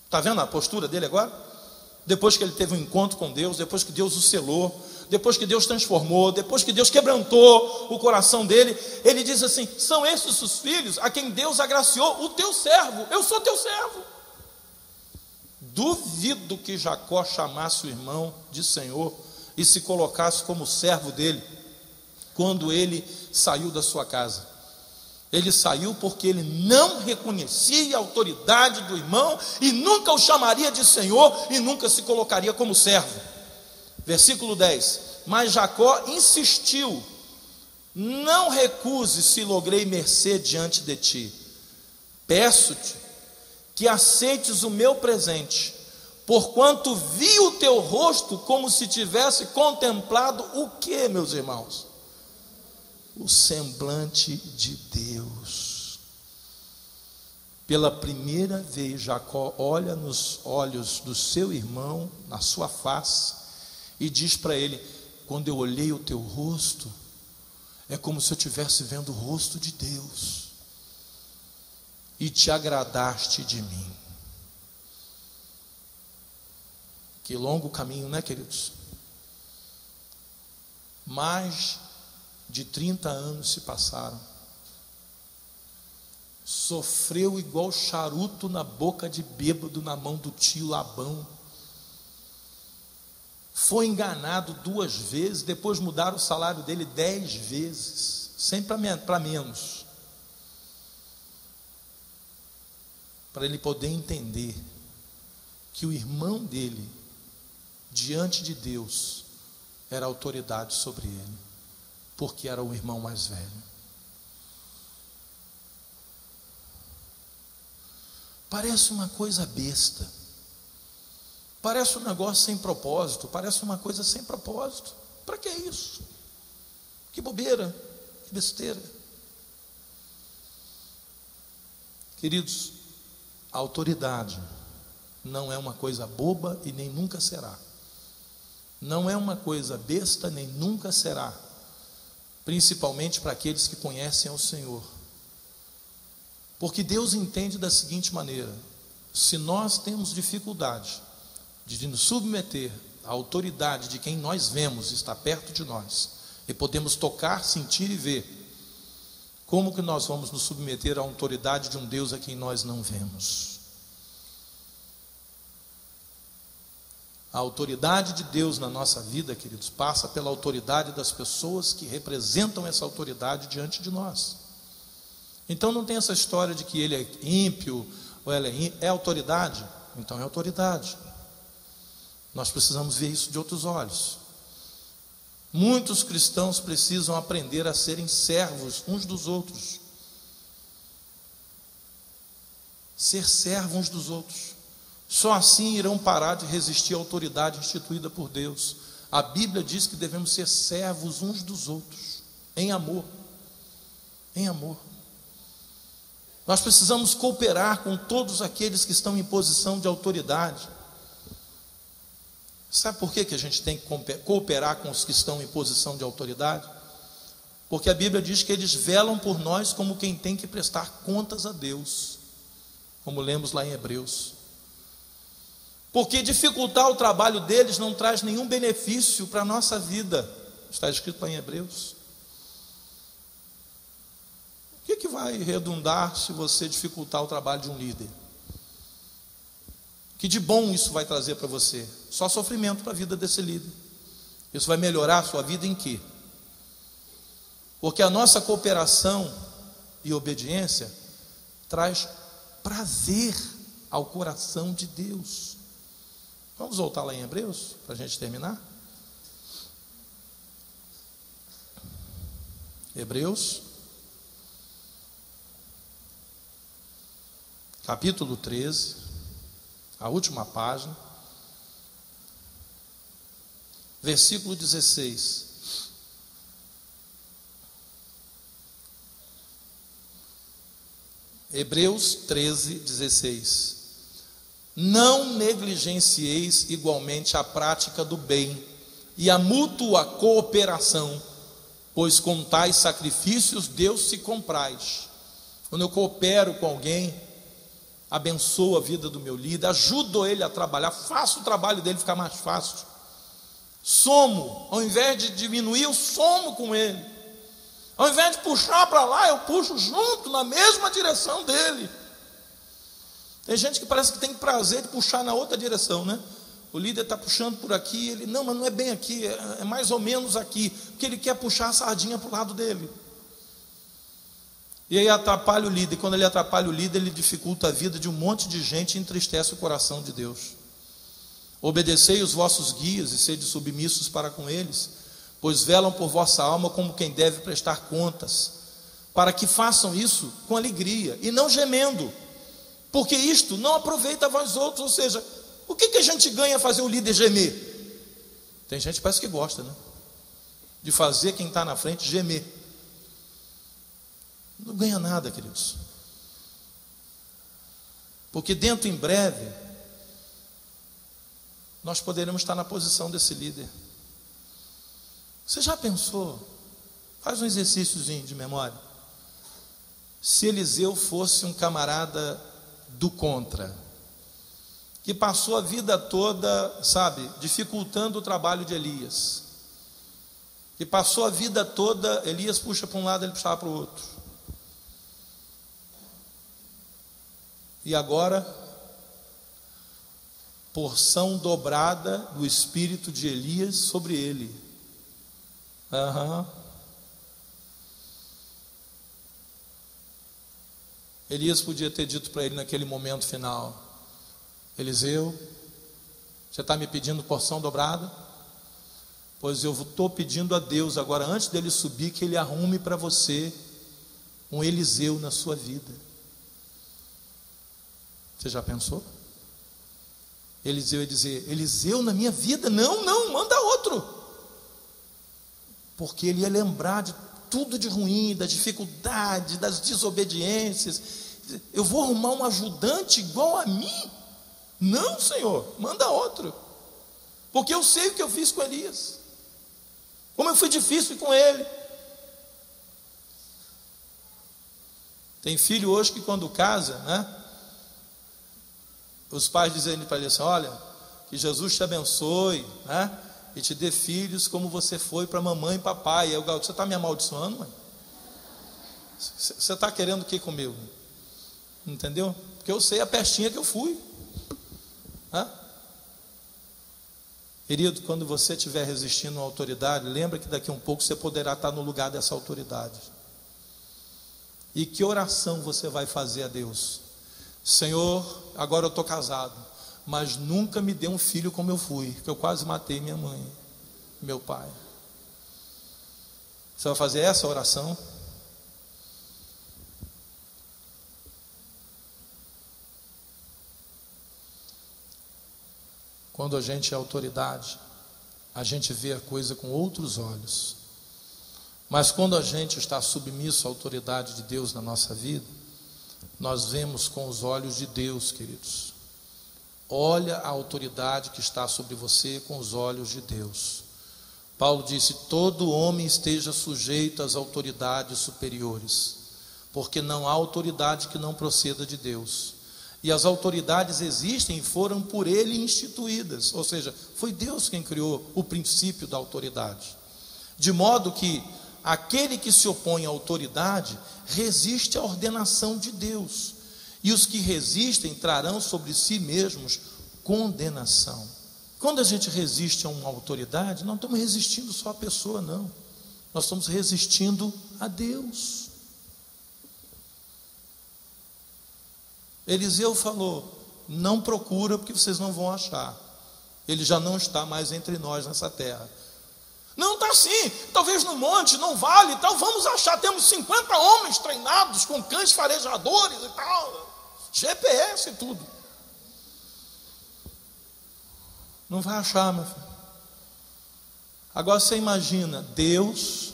Está vendo a postura dele agora? Depois que ele teve um encontro com Deus, depois que Deus o selou, depois que Deus transformou, depois que Deus quebrantou o coração dele, ele diz assim: são esses os filhos a quem Deus agraciou o teu servo, eu sou teu servo. Duvido que Jacó chamasse o irmão de Senhor e se colocasse como servo dele quando ele saiu da sua casa. Ele saiu porque ele não reconhecia a autoridade do irmão e nunca o chamaria de Senhor e nunca se colocaria como servo. Versículo 10: mas Jacó insistiu: não recuse se logrei mercê diante de ti. Peço-te que aceites o meu presente, porquanto vi o teu rosto como se tivesse contemplado o que, meus irmãos? O semblante de Deus. Pela primeira vez, Jacó olha nos olhos do seu irmão, na sua face, e diz para ele: quando eu olhei o teu rosto, é como se eu estivesse vendo o rosto de Deus, e te agradaste de mim. Que longo caminho, né, queridos? Mais de 30 anos se passaram. Sofreu igual charuto na boca de bêbado na mão do tio Labão. Foi enganado 2 vezes, depois mudaram o salário dele 10 vezes, sempre para menos, para ele poder entender que o irmão dele, diante de Deus, era autoridade sobre ele. porque era o irmão mais velho. Parece uma coisa besta, parece um negócio sem propósito, parece uma coisa sem propósito. Para que isso? Que bobeira, que besteira. Queridos, a autoridade não é uma coisa boba e nem nunca será. Não é uma coisa besta, nem nunca será. Principalmente para aqueles que conhecem ao Senhor. Porque Deus entende da seguinte maneira: se nós temos dificuldade de nos submeter à autoridade de quem nós vemos está perto de nós, e podemos tocar, sentir e ver, como que nós vamos nos submeter à autoridade de um Deus a quem nós não vemos? A autoridade de Deus na nossa vida, queridos, passa pela autoridade das pessoas que representam essa autoridade diante de nós. Então não tem essa história de que ele é ímpio, ou ela é autoridade. Então é autoridade. Nós precisamos ver isso de outros olhos. Muitos cristãos precisam aprender a serem servos uns dos outros. Ser servo uns dos outros. Só assim irão parar de resistir à autoridade instituída por Deus. A Bíblia diz que devemos ser servos uns dos outros, em amor. Em amor. Nós precisamos cooperar com todos aqueles que estão em posição de autoridade. Sabe por que a gente tem que cooperar com os que estão em posição de autoridade? Porque a Bíblia diz que eles velam por nós como quem tem que prestar contas a Deus, como lemos lá em Hebreus. Porque dificultar o trabalho deles não traz nenhum benefício para a nossa vida. Está escrito lá em Hebreus. O que vai redundar se você dificultar o trabalho de um líder? Que de bom isso vai trazer para você? Só sofrimento para a vida desse líder. Isso vai melhorar a sua vida em quê? Porque a nossa cooperação e obediência traz prazer ao coração de Deus. Vamos voltar lá em Hebreus, para a gente terminar? Hebreus, capítulo 13, a última página, versículo 16. Hebreus 13, 16. Não negligencieis igualmente a prática do bem e a mútua cooperação, pois com tais sacrifícios Deus se compraz. Quando eu coopero com alguém, abençoo a vida do meu líder, ajudo ele a trabalhar, faço o trabalho dele ficar mais fácil. Somo, ao invés de diminuir, eu somo com ele. Ao invés de puxar para lá, eu puxo junto, na mesma direção dele. Tem gente que parece que tem prazer de puxar na outra direção, né? O líder está puxando por aqui, ele, não, mas não é bem aqui, é mais ou menos aqui, porque ele quer puxar a sardinha para o lado dele. E aí atrapalha o líder, e quando ele atrapalha o líder, ele dificulta a vida de um monte de gente e entristece o coração de Deus. Obedecei os vossos guias e sede submissos para com eles, pois velam por vossa alma como quem deve prestar contas, para que façam isso com alegria e não gemendo, porque isto não aproveita a vós outros. Ou seja, o que a gente ganha fazer o líder gemer? Tem gente que parece que gosta, né? De fazer quem está na frente gemer. Não ganha nada, queridos. Porque dentro em breve nós poderemos estar na posição desse líder. Você já pensou? Faz um exercíciozinho de memória. Se Eliseu fosse um camarada do contra, que passou a vida toda, sabe, dificultando o trabalho de Elias, que passou a vida toda, Elias puxa para um lado, ele puxava para o outro, e agora, porção dobrada do espírito de Elias sobre ele. Elias podia ter dito para ele naquele momento final: Eliseu, você está me pedindo porção dobrada? Pois eu estou pedindo a Deus agora, antes dele subir, que ele arrume para você um Eliseu na sua vida. Você já pensou? Eliseu ia dizer: Eliseu na minha vida? Não, não, manda outro. Porque ele ia lembrar de tudo de ruim, da dificuldade, das desobediências. Eu vou arrumar um ajudante igual a mim? Não, Senhor, manda outro. Porque eu sei o que eu fiz com Elias, como eu fui difícil com ele. Tem filho hoje que quando casa, né, os pais dizem para ele assim: olha, que Jesus te abençoe, né, e te dê filhos como você foi para mamãe e papai. Aí o garoto: você está me amaldiçoando, mãe? Você está querendo o que comigo? Entendeu? Porque eu sei a pestinha que eu fui. Querido, quando você estiver resistindo à autoridade, lembra que daqui a um pouco você poderá estar no lugar dessa autoridade. E que oração você vai fazer a Deus? Senhor, agora eu estou casado, mas nunca me dê um filho como eu fui, que eu quase matei minha mãe, meu pai. Você vai fazer essa oração? Quando a gente é autoridade, a gente vê a coisa com outros olhos. Mas quando a gente está submisso à autoridade de Deus na nossa vida, nós vemos com os olhos de Deus, queridos. Olha a autoridade que está sobre você com os olhos de Deus. Paulo disse: todo homem esteja sujeito às autoridades superiores, porque não há autoridade que não proceda de Deus. E as autoridades existem e foram por ele instituídas, ou seja, foi Deus quem criou o princípio da autoridade. De modo que aquele que se opõe à autoridade resiste à ordenação de Deus, e os que resistem trarão sobre si mesmos condenação. Quando a gente resiste a uma autoridade, não estamos resistindo só à pessoa, não. Nós estamos resistindo a Deus. Eliseu falou: não procura, porque vocês não vão achar. Ele já não está mais entre nós nessa terra. Não, está sim, talvez no monte, não vale, tal, vamos achar, temos 50 homens treinados com cães farejadores e tal, GPS e tudo. Não vai achar, meu filho. Agora você imagina Deus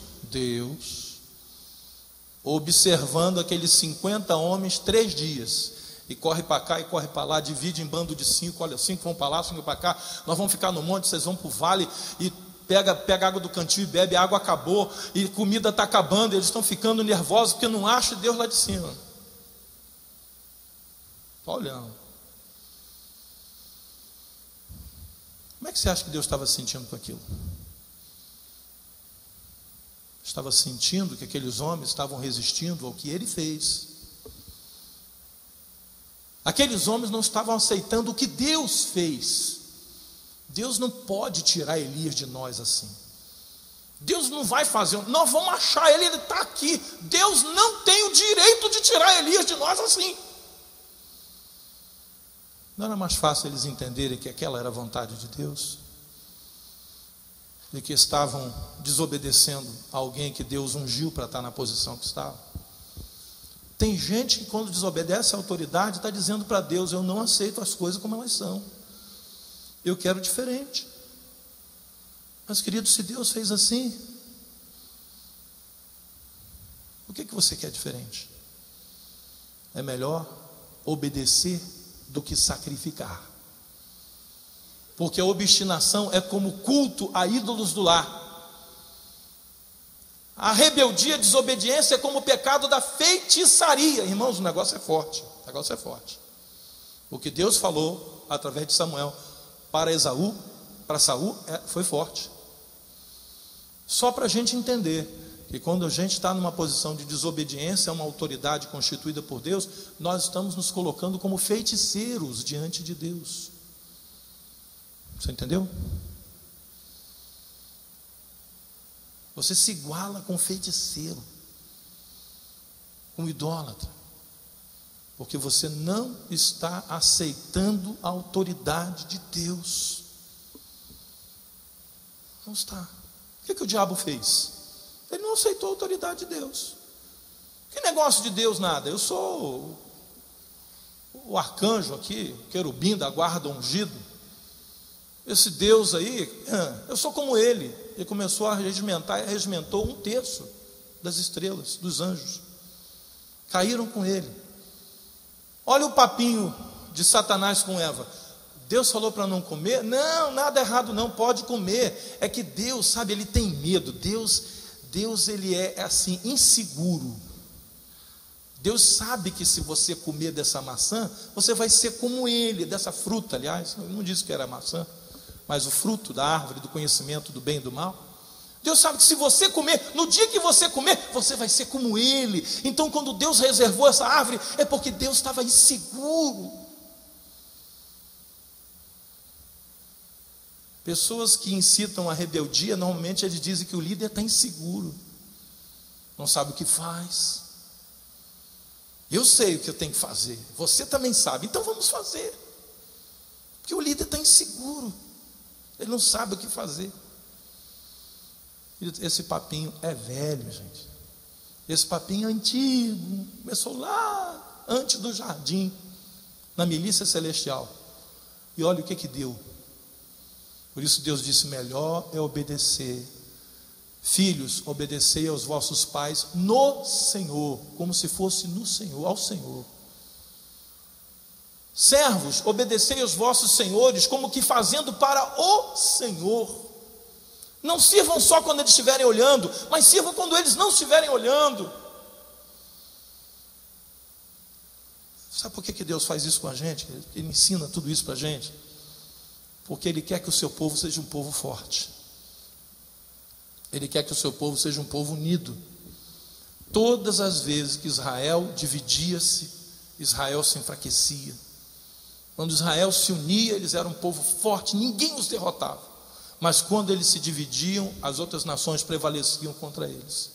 observando aqueles 50 homens 3 dias, e corre para cá e corre para lá, divide em bando de 5, olha, 5 vão para lá, 5 para cá, nós vamos ficar no monte, vocês vão para o vale, e pega água do cantil e bebe, a água acabou, e comida está acabando, eles estão ficando nervosos, porque não acham Deus lá de cima. Está olhando. Como é que você acha que Deus estava sentindo com aquilo? Estava sentindo que aqueles homens estavam resistindo ao que ele fez. Aqueles homens não estavam aceitando o que Deus fez. Deus não pode tirar Elias de nós assim. Deus não vai fazer, nós vamos achar ele está aqui. Deus não tem o direito de tirar Elias de nós assim. Não era mais fácil eles entenderem que aquela era a vontade de Deus? E que estavam desobedecendo a alguém que Deus ungiu para estar na posição que estava? Tem gente que quando desobedece à autoridade está dizendo para Deus: eu não aceito as coisas como elas são, eu quero diferente. Mas querido, se Deus fez assim, o que você quer diferente? É melhor obedecer do que sacrificar, porque a obstinação é como culto a ídolos do lar. A rebeldia, a desobediência é como o pecado da feitiçaria. Irmãos, o negócio é forte. O negócio é forte. O que Deus falou através de Samuel para Esaú, para Saul, foi forte. Só para a gente entender que quando a gente está numa posição de desobediência a uma autoridade constituída por Deus, nós estamos nos colocando como feiticeiros diante de Deus. Você entendeu? Você se iguala com feiticeiro, com idólatra, porque você não está aceitando a autoridade de Deus. Não está. O que o diabo fez? Ele não aceitou a autoridade de Deus. Que negócio de Deus nada? Eu sou o arcanjo aqui, querubim da guarda ungido. Esse Deus aí, eu sou como ele. Ele começou a regimentar, e regimentou 1/3 das estrelas, dos anjos. Caíram com ele. Olha o papinho de Satanás com Eva. Deus falou para não comer? Não, nada errado não, pode comer. É que Deus, sabe, ele tem medo. Deus ele é assim, inseguro. Deus sabe que se você comer dessa maçã, você vai ser como ele, dessa fruta, aliás, eu não disse que era maçã, mas o fruto da árvore do conhecimento do bem e do mal. Deus sabe que se você comer, no dia que você comer, você vai ser como ele. Então quando Deus reservou essa árvore, é porque Deus estava inseguro. Pessoas que incitam a rebeldia, normalmente eles dizem que o líder está inseguro, não sabe o que faz. Eu sei o que eu tenho que fazer, você também sabe, então vamos fazer. Porque o líder está inseguro, ele não sabe o que fazer. Esse papinho é velho, gente. Esse papinho é antigo, começou lá antes do jardim, na milícia celestial. E olha o que deu. Por isso Deus disse: melhor é obedecer. Filhos, obedecei aos vossos pais no Senhor, como se fosse no Senhor, ao Senhor. Servos, obedecei aos vossos senhores, como que fazendo para o Senhor. Não sirvam só quando eles estiverem olhando, mas sirvam quando eles não estiverem olhando. Sabe por que Deus faz isso com a gente? Ele ensina tudo isso para a gente. Porque Ele quer que o seu povo seja um povo forte. Ele quer que o seu povo seja um povo unido. Todas as vezes que Israel dividia-se, Israel se enfraquecia. Quando Israel se unia, eles eram um povo forte, ninguém os derrotava. Mas quando eles se dividiam, as outras nações prevaleciam contra eles.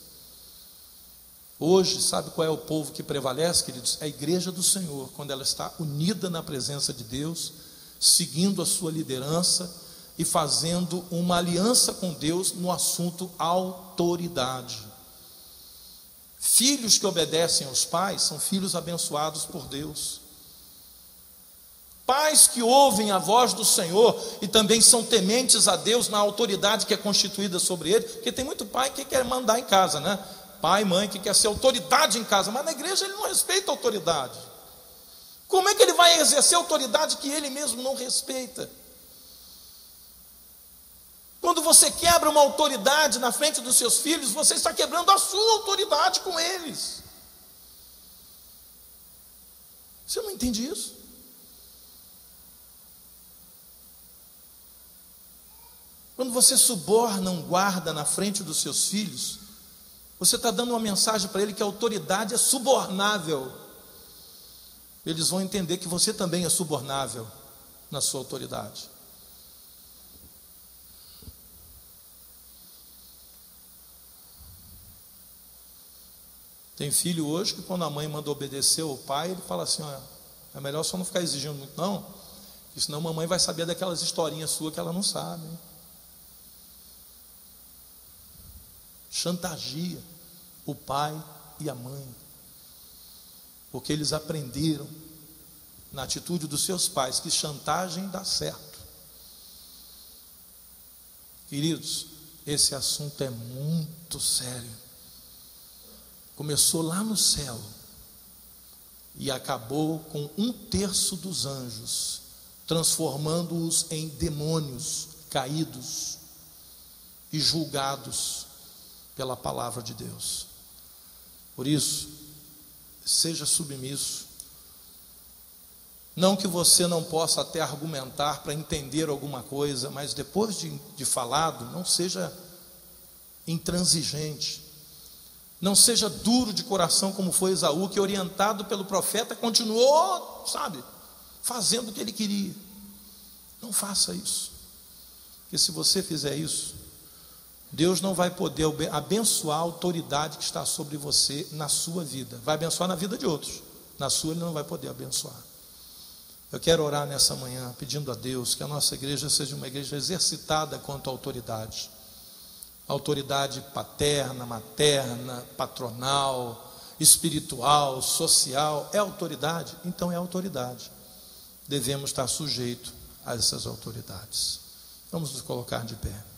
Hoje, sabe qual é o povo que prevalece, queridos? É a igreja do Senhor, quando ela está unida na presença de Deus, seguindo a sua liderança e fazendo uma aliança com Deus no assunto autoridade. Filhos que obedecem aos pais são filhos abençoados por Deus. Pais que ouvem a voz do Senhor e também são tementes a Deus na autoridade que é constituída sobre ele, porque tem muito pai que quer mandar em casa, né? Pai e mãe que quer ser autoridade em casa, mas na igreja ele não respeita a autoridade. Como é que ele vai exercer a autoridade que ele mesmo não respeita? Quando você quebra uma autoridade na frente dos seus filhos, você está quebrando a sua autoridade com eles. Você não entende isso? Quando você suborna um guarda na frente dos seus filhos, você está dando uma mensagem para ele que a autoridade é subornável. Eles vão entender que você também é subornável na sua autoridade. Tem filho hoje que quando a mãe manda obedecer ao pai, ele fala assim: ó, é melhor só não ficar exigindo muito não, porque senão a mamãe vai saber daquelas historinhas suas que ela não sabe, hein? Chantageia o pai e a mãe, porque eles aprenderam na atitude dos seus pais que chantagem dá certo. Queridos, esse assunto é muito sério. Começou lá no céu e acabou com 1/3 dos anjos, transformando-os em demônios caídos e julgados pela palavra de Deus. Por isso, seja submisso. Não que você não possa até argumentar para entender alguma coisa, mas depois de falado, não seja intransigente. Não seja duro de coração como foi Esaú, que orientado pelo profeta continuou, sabe, fazendo o que ele queria. Não faça isso. Porque se você fizer isso, Deus não vai poder abençoar a autoridade que está sobre você na sua vida. Vai abençoar na vida de outros, na sua ele não vai poder abençoar. Eu quero orar nessa manhã, pedindo a Deus que a nossa igreja seja uma igreja exercitada quanto à autoridade. Autoridade paterna, materna, patronal, espiritual, social, é autoridade? Então é autoridade. Devemos estar sujeitos a essas autoridades. Vamos nos colocar de pé.